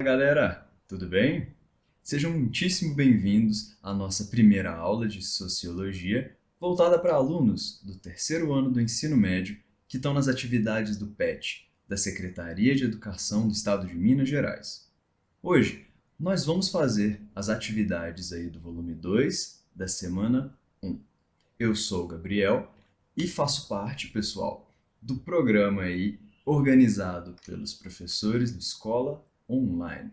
Galera, tudo bem? Sejam muitíssimo bem-vindos à nossa primeira aula de Sociologia, voltada para alunos do terceiro ano do ensino médio que estão nas atividades do PET, da Secretaria de Educação do Estado de Minas Gerais. Hoje, nós vamos fazer as atividades aí do volume 2 da semana 1. Eu sou o Gabriel e faço parte, pessoal, do programa aí organizado pelos professores do Escola Online,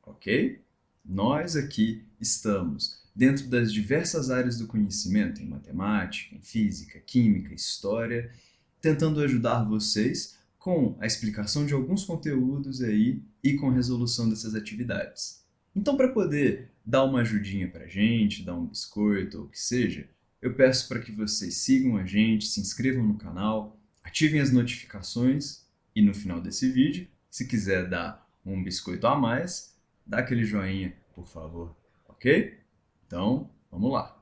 ok? Nós aqui estamos dentro das diversas áreas do conhecimento, em matemática, em física, química, história, tentando ajudar vocês com a explicação de alguns conteúdos aí e com a resolução dessas atividades. Então, para poder dar uma ajudinha para a gente, dar um biscoito ou o que seja, eu peço para que vocês sigam a gente, se inscrevam no canal, ativem as notificações e no final desse vídeo, se quiser dar um biscoito a mais, dá aquele joinha, por favor, ok? Então, vamos lá.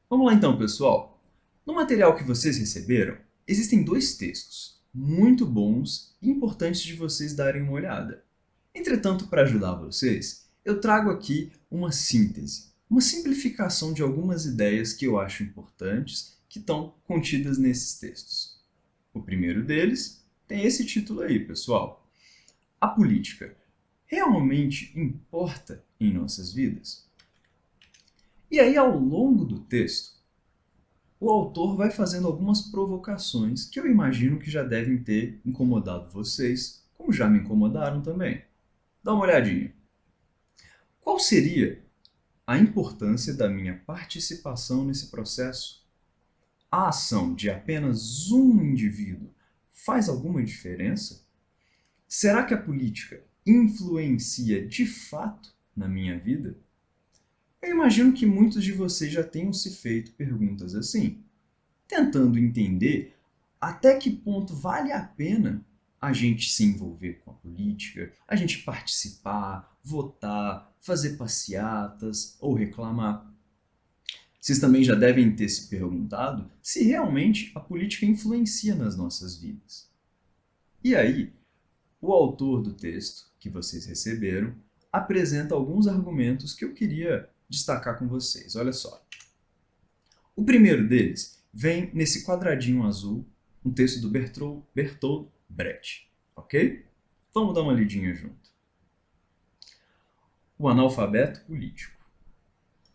Vamos lá então, pessoal. No material que vocês receberam, existem dois textos muito bons e importantes de vocês darem uma olhada. Entretanto, para ajudar vocês, eu trago aqui uma síntese, uma simplificação de algumas ideias que eu acho importantes que estão contidas nesses textos. O primeiro deles tem esse título aí, pessoal. A política realmente importa em nossas vidas? E aí, ao longo do texto, o autor vai fazendo algumas provocações que eu imagino que já devem ter incomodado vocês, como já me incomodaram também. Dá uma olhadinha. Qual seria a importância da minha participação nesse processo? A ação de apenas um indivíduo faz alguma diferença? Será que a política influencia de fato na minha vida? Eu imagino que muitos de vocês já tenham se feito perguntas assim, tentando entender até que ponto vale a pena a gente se envolver com a política, a gente participar, votar, fazer passeatas ou reclamar. Vocês também já devem ter se perguntado se realmente a política influencia nas nossas vidas. E aí, o autor do texto que vocês receberam apresenta alguns argumentos que eu queria destacar com vocês. Olha só. O primeiro deles vem nesse quadradinho azul, um texto do Bertolt Brecht, ok? Vamos dar uma lidinha junto. O analfabeto político.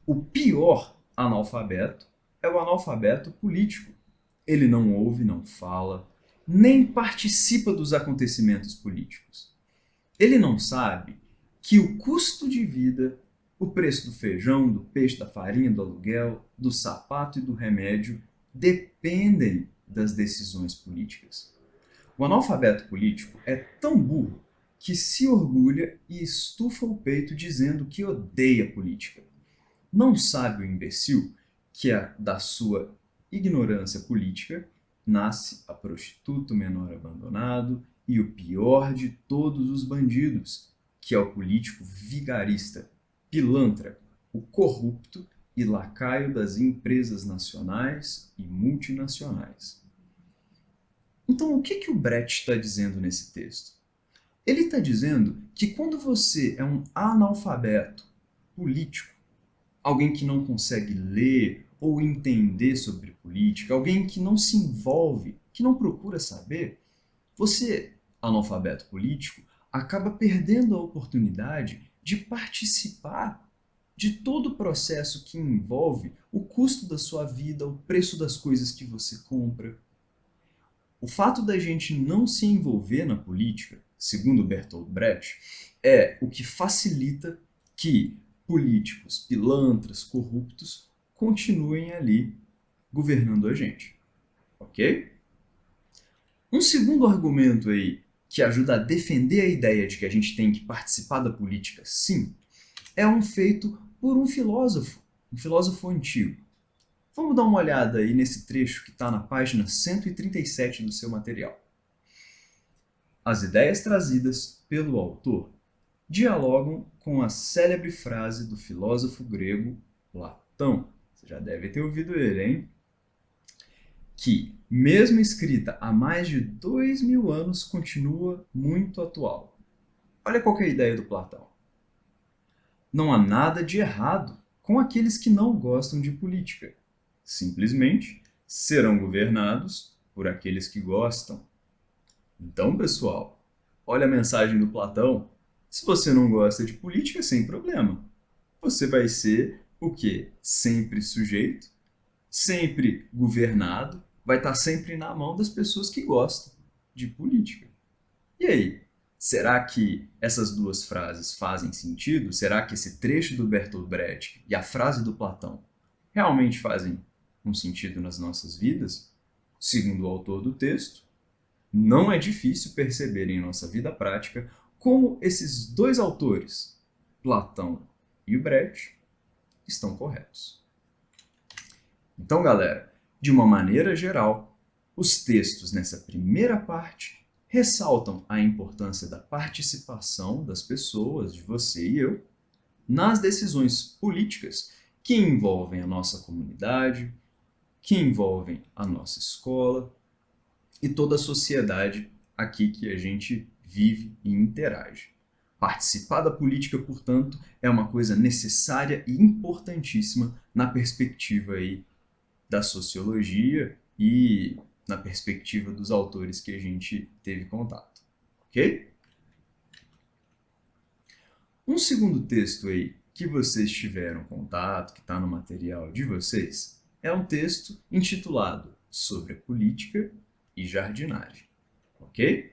O pior analfabeto é o analfabeto político. Ele não ouve, não fala, nem participa dos acontecimentos políticos. Ele não sabe que o custo de vida, o preço do feijão, do peixe, da farinha, do aluguel, do sapato e do remédio dependem das decisões políticas. O analfabeto político é tão burro que se orgulha e estufa o peito dizendo que odeia política. Não sabe o imbecil que da sua ignorância política nasce a prostituta, o menor abandonado e o pior de todos os bandidos, que é o político vigarista, pilantra, o corrupto e lacaio das empresas nacionais e multinacionais. Então, o que o Brecht está dizendo nesse texto? Ele está dizendo que quando você é um analfabeto político, alguém que não consegue ler ou entender sobre política, alguém que não se envolve, que não procura saber, você, analfabeto político, acaba perdendo a oportunidade de participar de todo o processo que envolve o custo da sua vida, o preço das coisas que você compra. O fato da gente não se envolver na política, segundo Bertolt Brecht, é o que facilita que políticos, pilantras, corruptos continuem ali governando a gente. Ok? Um segundo argumento aí que ajuda a defender a ideia de que a gente tem que participar da política, sim, é um feito por um filósofo antigo. Vamos dar uma olhada aí nesse trecho que está na página 137 do seu material. As ideias trazidas pelo autor dialogam com a célebre frase do filósofo grego Platão. Você já deve ter ouvido ele, hein? Que, mesmo escrita há mais de 2000 anos, continua muito atual. Olha qual que é a ideia do Platão. Não há nada de errado com aqueles que não gostam de política. Simplesmente serão governados por aqueles que gostam. Então, pessoal, olha a mensagem do Platão. Se você não gosta de política, sem problema. Você vai ser o quê? Sempre sujeito, sempre governado, vai estar sempre na mão das pessoas que gostam de política. E aí? Será que essas duas frases fazem sentido? Será que esse trecho do Bertolt Brecht e a frase do Platão realmente fazem um sentido nas nossas vidas? Segundo o autor do texto, não é difícil perceber em nossa vida prática como esses dois autores, Platão e o Brecht, estão corretos. Então, galera, de uma maneira geral, os textos nessa primeira parte ressaltam a importância da participação das pessoas, de você e eu, nas decisões políticas que envolvem a nossa comunidade, que envolvem a nossa escola e toda a sociedade aqui que a gente vive e interage. Participar da política, portanto, é uma coisa necessária e importantíssima na perspectiva aí da sociologia e na perspectiva dos autores que a gente teve contato, ok? Um segundo texto aí que vocês tiveram contato, que está no material de vocês, é um texto intitulado Sobre a Política e Jardinagem, ok?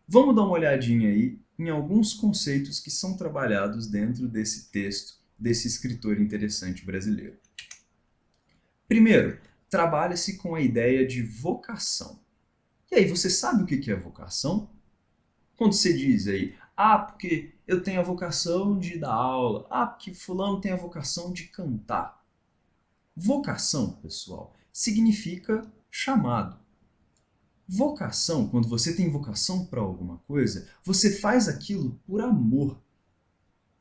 Vamos dar uma olhadinha aí em alguns conceitos que são trabalhados dentro desse texto, desse escritor interessante brasileiro. Primeiro, trabalha-se com a ideia de vocação. E aí, você sabe o que é vocação? Quando você diz aí, porque eu tenho a vocação de dar aula, porque fulano tem a vocação de cantar. Vocação, pessoal, significa chamado. Vocação, quando você tem vocação para alguma coisa, você faz aquilo por amor.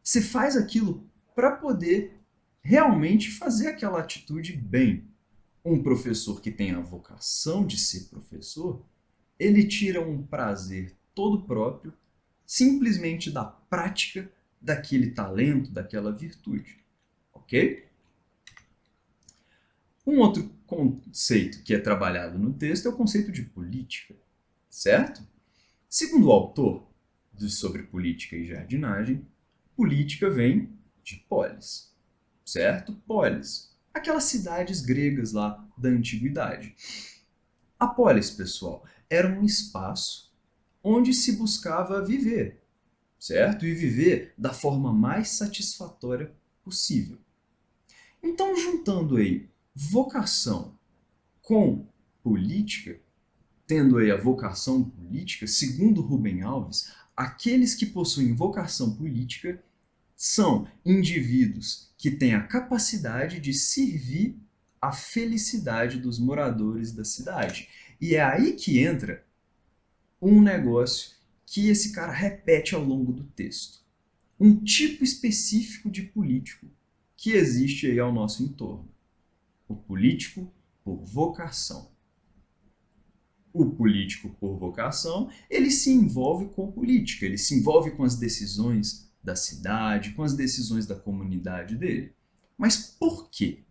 Você faz aquilo para poder realmente fazer aquela atitude bem. Um professor que tem a vocação de ser professor, ele tira um prazer todo próprio simplesmente da prática daquele talento, daquela virtude. Ok? Um outro conceito que é trabalhado no texto é o conceito de política, certo? Segundo o autor sobre política e jardinagem, política vem de polis, certo? Polis, aquelas cidades gregas lá da antiguidade. A polis, pessoal, era um espaço onde se buscava viver, certo? E viver da forma mais satisfatória possível. Então, juntando aí vocação com política, tendo aí a vocação política, segundo Rubem Alves, aqueles que possuem vocação política são indivíduos que têm a capacidade de servir a felicidade dos moradores da cidade. E é aí que entra um negócio que esse cara repete ao longo do texto. Um tipo específico de político que existe aí ao nosso entorno. O político por vocação. O político por vocação, ele se envolve com política, ele se envolve com as decisões da cidade, com as decisões da comunidade dele. Mas por que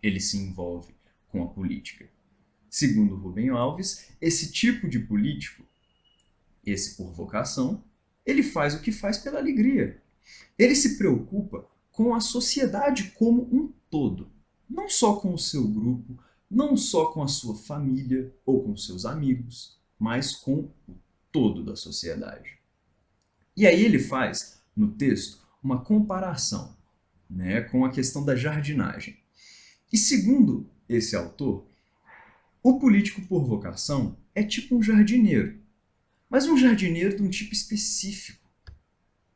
ele se envolve com a política? Segundo Rubem Alves, esse tipo de político, esse por vocação, ele faz o que faz pela alegria. Ele se preocupa com a sociedade como um todo, não só com o seu grupo, não só com a sua família ou com seus amigos, mas com o todo da sociedade. E aí ele faz, no texto, uma comparação, com a questão da jardinagem. E segundo esse autor, o político por vocação é tipo um jardineiro, mas um jardineiro de um tipo específico.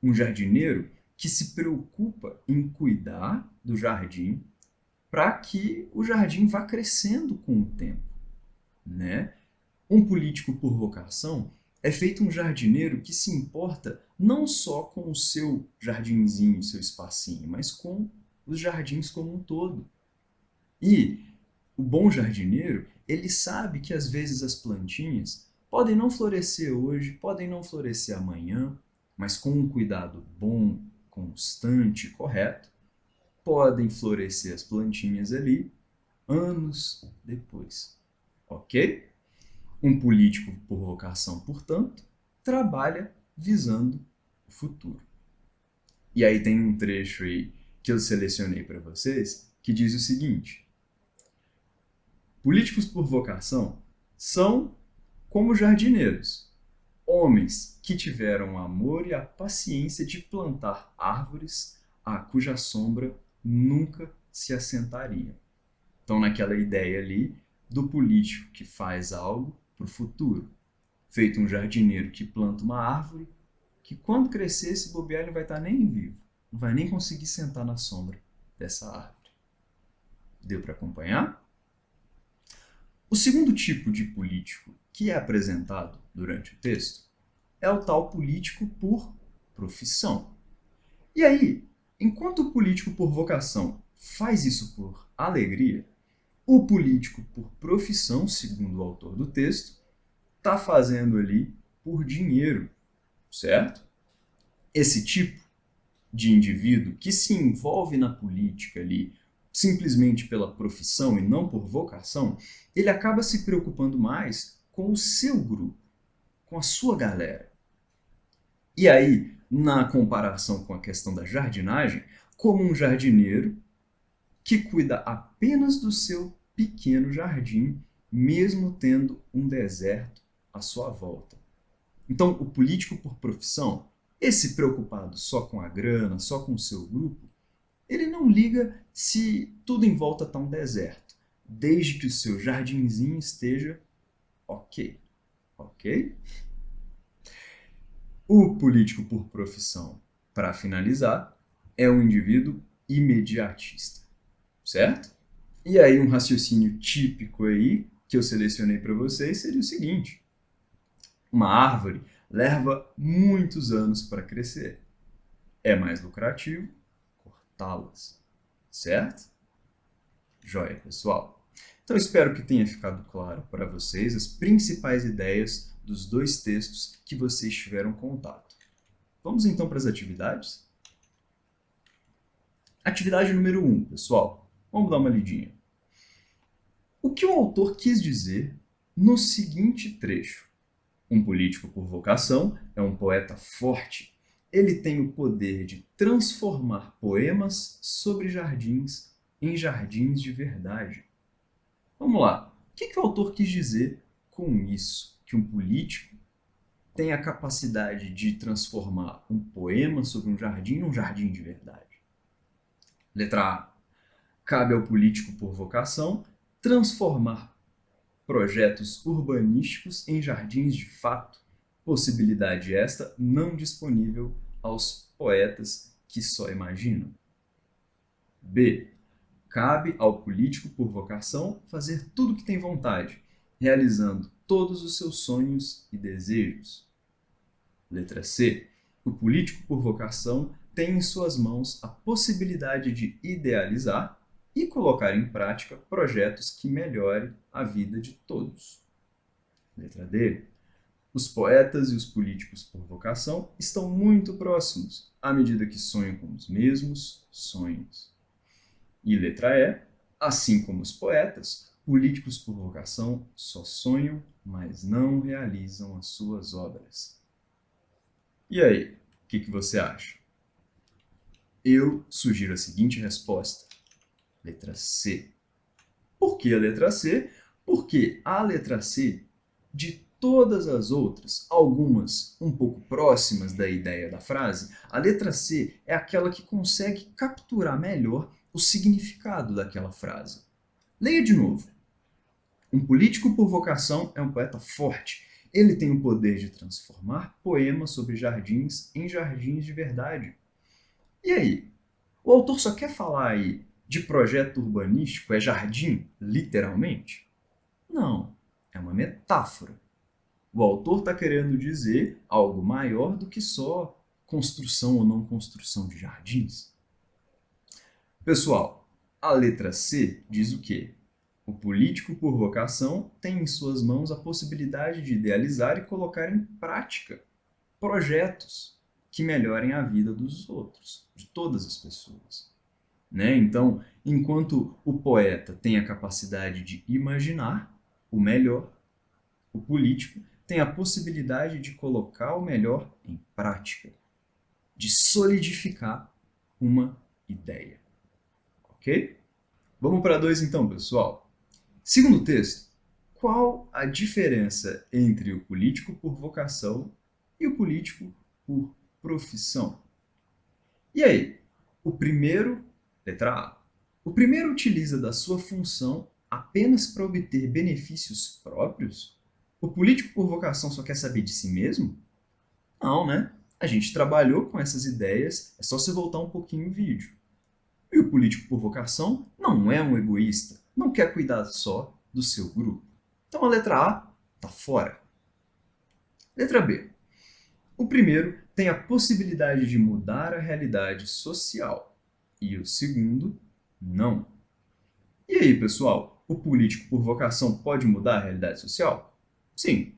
Um jardineiro que se preocupa em cuidar do jardim para que o jardim vá crescendo com o tempo. Um político por vocação, é feito um jardineiro que se importa não só com o seu jardinzinho, seu espacinho, mas com os jardins como um todo. E o bom jardineiro, ele sabe que às vezes as plantinhas podem não florescer hoje, podem não florescer amanhã, mas com um cuidado bom, constante, correto, podem florescer as plantinhas ali anos depois. Ok? Um político por vocação, portanto, trabalha visando o futuro. E aí tem um trecho aí que eu selecionei para vocês que diz o seguinte: políticos por vocação são como jardineiros, homens que tiveram o amor e a paciência de plantar árvores a cuja sombra nunca se assentariam. Então, naquela ideia ali do político que faz algo para o futuro, feito um jardineiro que planta uma árvore que quando crescer esse bobear não vai estar nem vivo, não vai nem conseguir sentar na sombra dessa árvore. Deu para acompanhar? O segundo tipo de político que é apresentado durante o texto é o tal político por profissão. E aí, enquanto o político por vocação faz isso por alegria, o político por profissão, segundo o autor do texto, está fazendo ali por dinheiro, certo? Esse tipo de indivíduo que se envolve na política ali simplesmente pela profissão e não por vocação, ele acaba se preocupando mais com o seu grupo, com a sua galera. E aí, na comparação com a questão da jardinagem, como um jardineiro que cuida apenas do seu pequeno jardim, mesmo tendo um deserto à sua volta. Então, o político por profissão, esse preocupado só com a grana, só com o seu grupo, ele não liga se tudo em volta está um deserto, desde que o seu jardinzinho esteja ok. Ok? O político por profissão, para finalizar, é um indivíduo imediatista, certo? E aí um raciocínio típico aí que eu selecionei para vocês seria o seguinte: uma árvore leva muitos anos para crescer. É mais lucrativo cortá-las, certo? Joia, pessoal. Então espero que tenha ficado claro para vocês as principais ideias dos dois textos que vocês tiveram contato. Vamos então para as atividades? Atividade número 1, pessoal. Vamos dar uma lidinha. O que o autor quis dizer no seguinte trecho? Um político por vocação é um poeta forte. Ele tem o poder de transformar poemas sobre jardins em jardins de verdade. Vamos lá. O que o autor quis dizer com isso? Que um político tem a capacidade de transformar um poema sobre um jardim num jardim de verdade. Letra A. Cabe ao político por vocação transformar projetos urbanísticos em jardins de fato, possibilidade esta não disponível aos poetas que só imaginam. B. Cabe ao político por vocação fazer tudo o que tem vontade, realizando todos os seus sonhos e desejos. Letra C. O político por vocação tem em suas mãos a possibilidade de idealizar e colocar em prática projetos que melhorem a vida de todos. Letra D. Os poetas e os políticos por vocação estão muito próximos, à medida que sonham com os mesmos sonhos. E letra E. Assim como os poetas, políticos por vocação só sonham, mas não realizam as suas obras. E aí, o que você acha? Eu sugiro a seguinte resposta. Letra C. Por que a letra C? Porque a letra C, de todas as outras, algumas um pouco próximas da ideia da frase, a letra C é aquela que consegue capturar melhor o significado daquela frase. Leia de novo. Um político por vocação é um poeta forte. Ele tem o poder de transformar poemas sobre jardins em jardins de verdade. E aí? O autor só quer falar aí de projeto urbanístico, é jardim, literalmente? Não, é uma metáfora. O autor está querendo dizer algo maior do que só construção ou não construção de jardins. Pessoal, a letra C diz o quê? O político por vocação tem em suas mãos a possibilidade de idealizar e colocar em prática projetos que melhorem a vida dos outros, de todas as pessoas. Né? Então, enquanto o poeta tem a capacidade de imaginar o melhor, o político tem a possibilidade de colocar o melhor em prática, de solidificar uma ideia. Ok? Vamos para 2 então, pessoal. Segundo texto, qual a diferença entre o político por vocação e o político por profissão? E aí, o primeiro, letra A, o primeiro utiliza da sua função apenas para obter benefícios próprios? O político por vocação só quer saber de si mesmo? Não, né? A gente trabalhou com essas ideias, é só você voltar um pouquinho o vídeo. E o político por vocação não é um egoísta, não quer cuidar só do seu grupo. Então a letra A está fora. Letra B. O primeiro tem a possibilidade de mudar a realidade social e o segundo, não. E aí, pessoal, o político por vocação pode mudar a realidade social? Sim.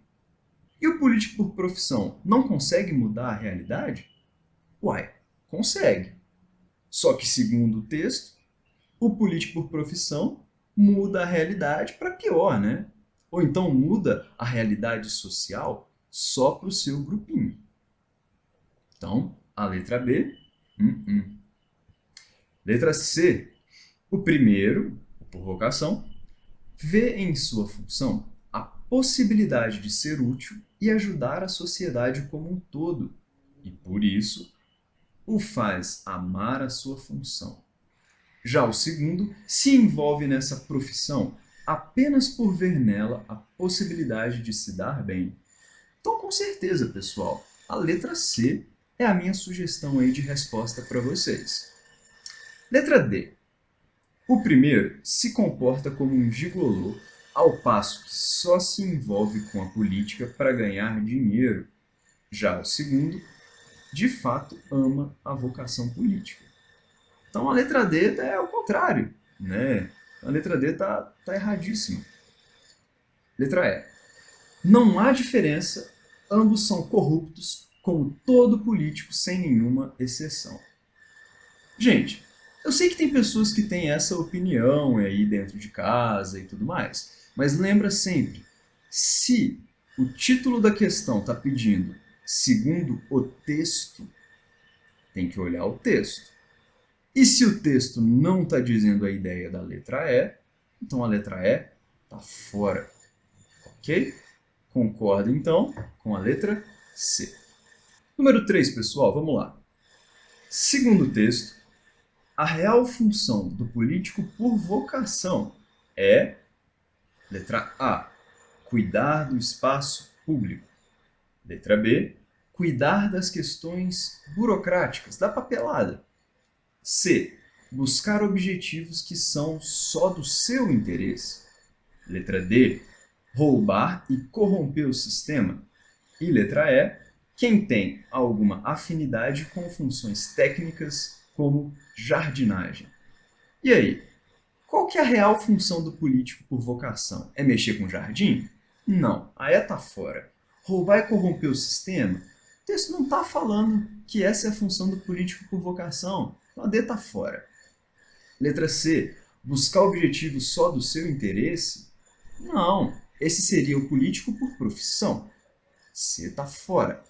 E o político por profissão não consegue mudar a realidade? Uai, consegue. Só que, segundo o texto, o político por profissão muda a realidade para pior, né? Ou então muda a realidade social só para o seu grupinho. Então, a letra B, Letra C, o primeiro, por vocação, vê em sua função a possibilidade de ser útil e ajudar a sociedade como um todo, e por isso o faz amar a sua função. Já o segundo se envolve nessa profissão apenas por ver nela a possibilidade de se dar bem. Então, com certeza, pessoal, a letra C é a minha sugestão aí de resposta para vocês. Letra D. O primeiro se comporta como um gigolô, ao passo que só se envolve com a política para ganhar dinheiro. Já o segundo, de fato, ama a vocação política. Então a letra D é o contrário, né? A letra D tá erradíssima. Letra E. Não há diferença, ambos são corruptos, como todo político, sem nenhuma exceção. Gente, eu sei que tem pessoas que têm essa opinião aí dentro de casa e tudo mais, mas lembra sempre, se o título da questão está pedindo segundo o texto, tem que olhar o texto. E se o texto não está dizendo a ideia da letra E, então a letra E está fora. Ok? Concorda, então, com a letra C. Número 3, pessoal, vamos lá. Segundo o texto, a real função do político por vocação é, letra A, cuidar do espaço público. Letra B, cuidar das questões burocráticas, da papelada. C, buscar objetivos que são só do seu interesse. Letra D, roubar e corromper o sistema. E letra E, quem tem alguma afinidade com funções técnicas como jardinagem. E aí, qual que é a real função do político por vocação? É mexer com jardim? Não, a E está fora. Roubar e corromper o sistema? O texto não está falando que essa é a função do político por vocação. A D está fora. Letra C, buscar objetivos só do seu interesse? Não, esse seria o político por profissão. C está fora.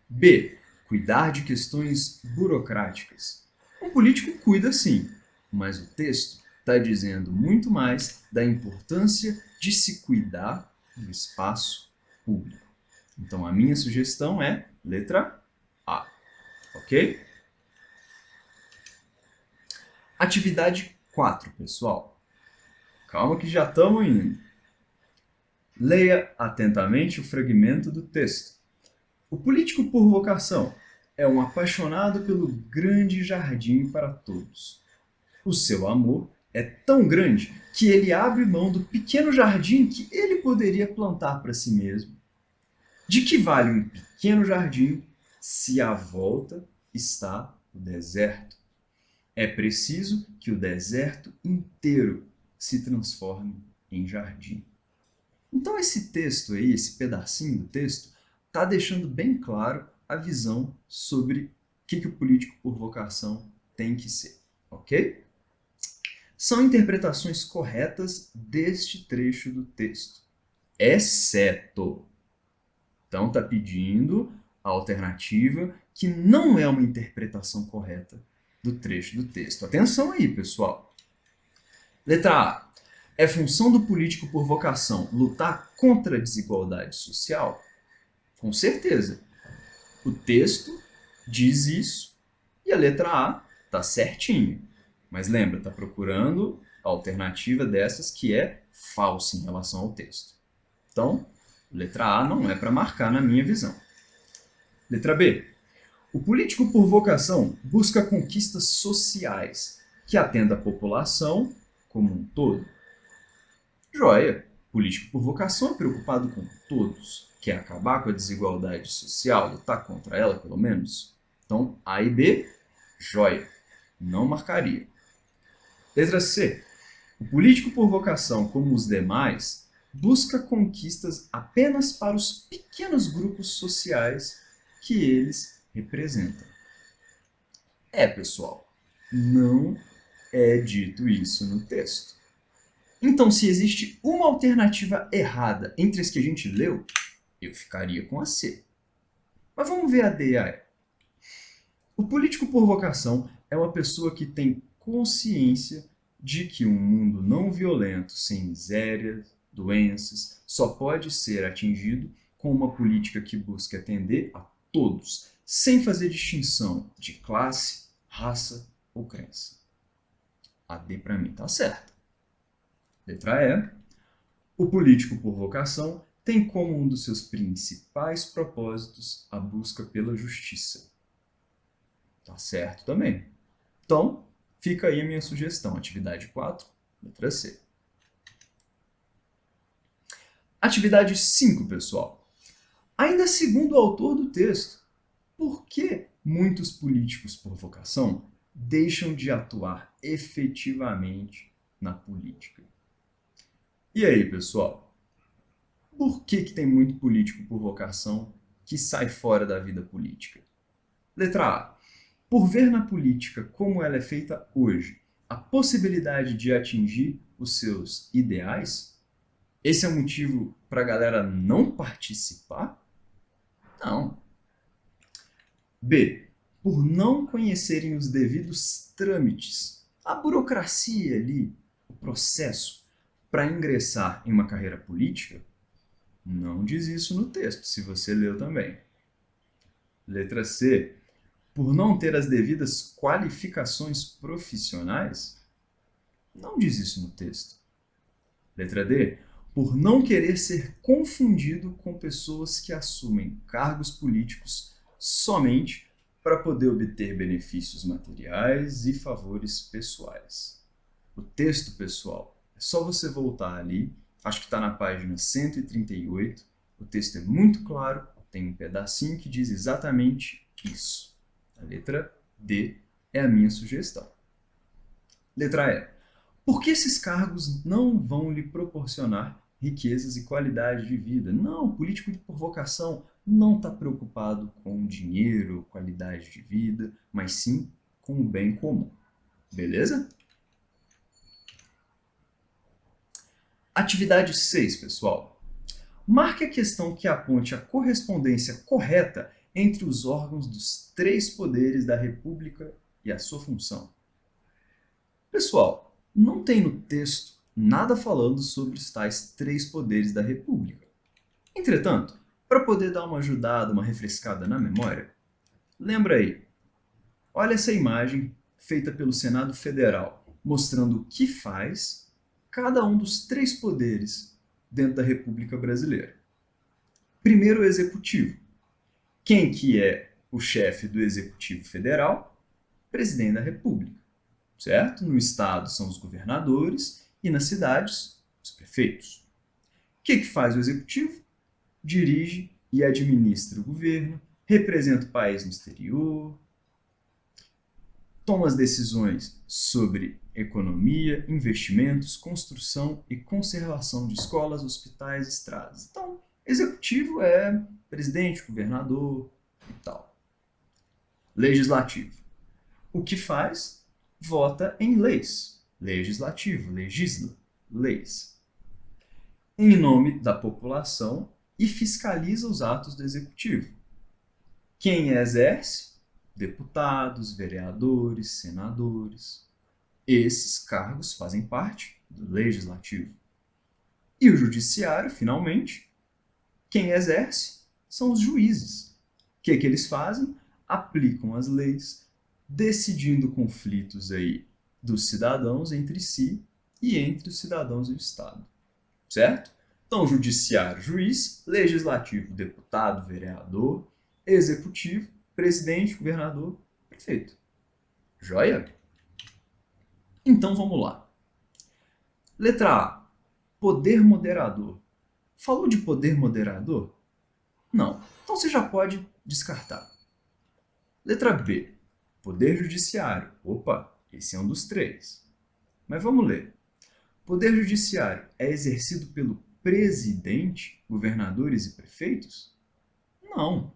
B, cuidar de questões burocráticas. Um político cuida sim, mas o texto está dizendo muito mais da importância de se cuidar do espaço público. Então a minha sugestão é letra A, ok? Atividade 4, pessoal. Calma que já estamos indo. Leia atentamente o fragmento do texto. O político por vocação é um apaixonado pelo grande jardim para todos. O seu amor é tão grande que ele abre mão do pequeno jardim que ele poderia plantar para si mesmo. De que vale um pequeno jardim se à volta está o deserto? É preciso que o deserto inteiro se transforme em jardim. Então esse texto aí, esse pedacinho do texto, está deixando bem claro a visão sobre o que o político por vocação tem que ser, ok? São interpretações corretas deste trecho do texto, exceto. Então está pedindo a alternativa que não é uma interpretação correta do trecho do texto. Atenção aí, pessoal. Letra A. É função do político por vocação lutar contra a desigualdade social? Com certeza. O texto diz isso e a letra A está certinho. Mas lembra, está procurando a alternativa dessas que é falsa em relação ao texto. Então, letra A não é para marcar na minha visão. Letra B. O político por vocação busca conquistas sociais que atendam a população como um todo. Joia! Político por vocação é preocupado com todos. Quer acabar com a desigualdade social, lutar contra ela, pelo menos? Então, A e B, joia. Não marcaria. Letra C. O político por vocação, como os demais, busca conquistas apenas para os pequenos grupos sociais que eles representam. Pessoal, não é dito isso no texto. Então, se existe uma alternativa errada entre as que a gente leu, eu ficaria com a C. Mas vamos ver a D e a E. O político por vocação é uma pessoa que tem consciência de que um mundo não violento, sem miséria, doenças, só pode ser atingido com uma política que busque atender a todos, sem fazer distinção de classe, raça ou crença. A D para mim está certa. Letra E. O político por vocação tem como um dos seus principais propósitos a busca pela justiça. Tá certo também. Então, fica aí a minha sugestão. Atividade 4, letra C. Atividade 5, pessoal. Ainda segundo o autor do texto, por que muitos políticos por vocação deixam de atuar efetivamente na política? E aí, pessoal? Por que tem muito político por vocação que sai fora da vida política? Letra A. Por ver na política como ela é feita hoje a possibilidade de atingir os seus ideais? Esse é o motivo para a galera não participar? Não. B. Por não conhecerem os devidos trâmites, a burocracia ali, o processo para ingressar em uma carreira política? Não diz isso no texto, se você leu também. Letra C. Por não ter as devidas qualificações profissionais? Não diz isso no texto. Letra D. Por não querer ser confundido com pessoas que assumem cargos políticos somente para poder obter benefícios materiais e favores pessoais. O texto, pessoal, é só você voltar ali, acho que está na página 138, o texto é muito claro, tem um pedacinho que diz exatamente isso. A letra D é a minha sugestão. Letra E. Por que esses cargos não vão lhe proporcionar riquezas e qualidade de vida? Não, o político por vocação não está preocupado com dinheiro, qualidade de vida, mas sim com o bem comum. Beleza? Atividade 6, pessoal. Marque a questão que aponte a correspondência correta entre os órgãos dos 3 poderes da República e a sua função. Pessoal, não tem no texto nada falando sobre os tais 3 poderes da República. Entretanto, para poder dar uma ajudada, uma refrescada na memória, lembra aí, olha essa imagem feita pelo Senado Federal, mostrando o que faz cada um dos 3 poderes dentro da República Brasileira. Primeiro, o Executivo. Quem que é o chefe do Executivo Federal? Presidente da República, certo? No estado são os governadores e nas cidades, os prefeitos. O que faz o Executivo? Dirige e administra o governo, representa o país no exterior, toma as decisões sobre economia, investimentos, construção e conservação de escolas, hospitais, estradas. Então, executivo é presidente, governador e tal. Legislativo. O que faz? Vota em leis. Legislativo, legisla, leis. Em nome da população e fiscaliza os atos do executivo. Quem exerce? Deputados, vereadores, senadores. Esses cargos fazem parte do legislativo. E o judiciário, finalmente, quem exerce são os juízes. O que eles fazem? Aplicam as leis, decidindo conflitos aí dos cidadãos entre si e entre os cidadãos e o Estado. Certo? Então, judiciário, juiz, legislativo, deputado, vereador, executivo, presidente, governador, prefeito. Joia? Então, vamos lá. Letra A. Poder moderador. Falou de poder moderador? Não. Então, você já pode descartar. Letra B. Poder judiciário. Opa, esse é um dos três. Mas vamos ler. Poder judiciário é exercido pelo presidente, governadores e prefeitos? Não.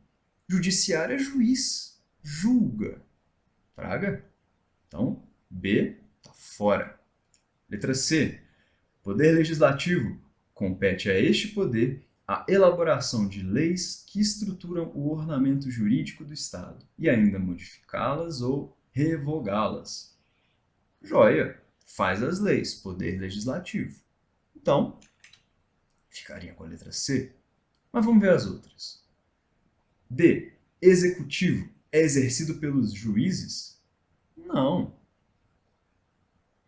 Judiciário é juiz, julga. Praga? Então, B está fora. Letra C. Poder legislativo. Compete a este poder a elaboração de leis que estruturam o ornamento jurídico do Estado e ainda modificá-las ou revogá-las. Joia! Faz as leis, poder legislativo. Então, ficaria com a letra C. Mas vamos ver as outras. D. Executivo é exercido pelos juízes? Não.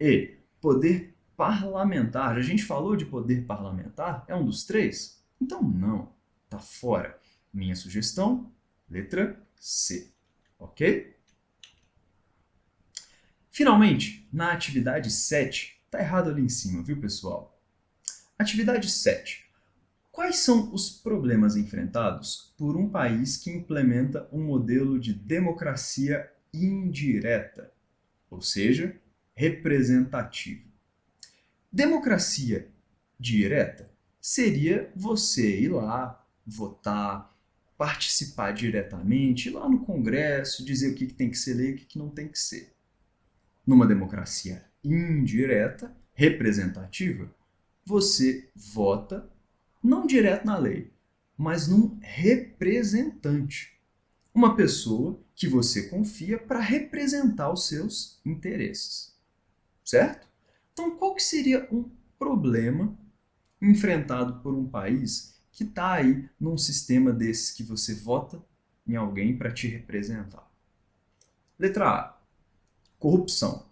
E. Poder parlamentar. A gente falou de poder parlamentar? É um dos três? Então não. Tá fora. Minha sugestão, letra C. Ok? Finalmente, na atividade 7, tá errado ali em cima, viu, pessoal? Atividade 7. Quais são os problemas enfrentados por um país que implementa um modelo de democracia indireta, ou seja, representativa? Democracia direta seria você ir lá, votar, participar diretamente, ir lá no Congresso, dizer o que tem que ser lei e o que não tem que ser. Numa democracia indireta, representativa, você vota não direto na lei, mas num representante. Uma pessoa que você confia para representar os seus interesses. Certo? Então, qual que seria um problema enfrentado por um país que está aí num sistema desses que você vota em alguém para te representar? Letra A. Corrupção.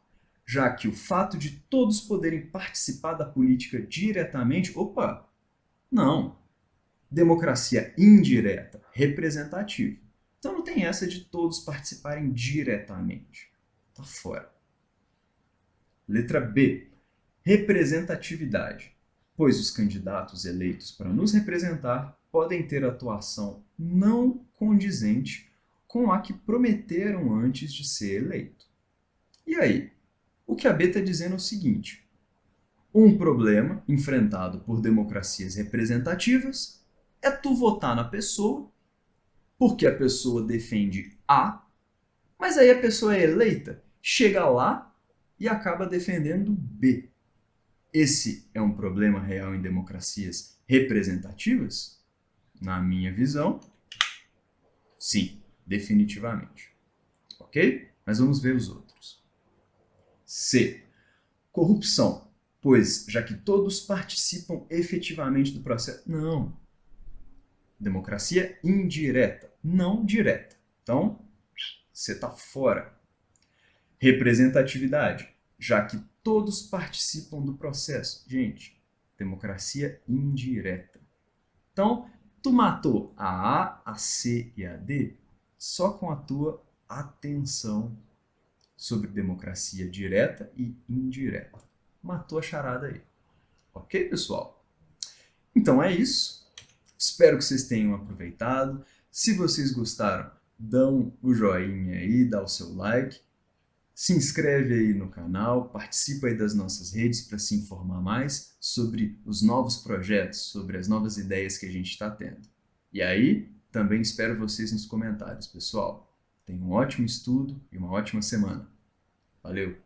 Já que o fato de todos poderem participar da política diretamente... Opa! Não. Democracia indireta, representativa. Então não tem essa de todos participarem diretamente. Tá fora. Letra B. Representatividade. Pois os candidatos eleitos para nos representar podem ter atuação não condizente com a que prometeram antes de ser eleito. E aí? O que a B está dizendo é o seguinte: um problema enfrentado por democracias representativas é tu votar na pessoa porque a pessoa defende A, mas aí a pessoa é eleita, chega lá e acaba defendendo B. Esse é um problema real em democracias representativas? Na minha visão, sim, definitivamente. Ok? Mas vamos ver os outros. C. Corrupção. Pois, já que todos participam efetivamente do processo... Não. Democracia indireta, não direta. Então, você está fora. Representatividade. Já que todos participam do processo. Gente, democracia indireta. Então, tu matou a A, a C e a D só com a tua atenção sobre democracia direta e indireta. Matou a charada aí. Ok, pessoal? Então é isso. Espero que vocês tenham aproveitado. Se vocês gostaram, dão o joinha aí, dá o seu like. Se inscreve aí no canal, participa aí das nossas redes para se informar mais sobre os novos projetos, sobre as novas ideias que a gente está tendo. E aí, também espero vocês nos comentários, pessoal. Tenham um ótimo estudo e uma ótima semana. Valeu!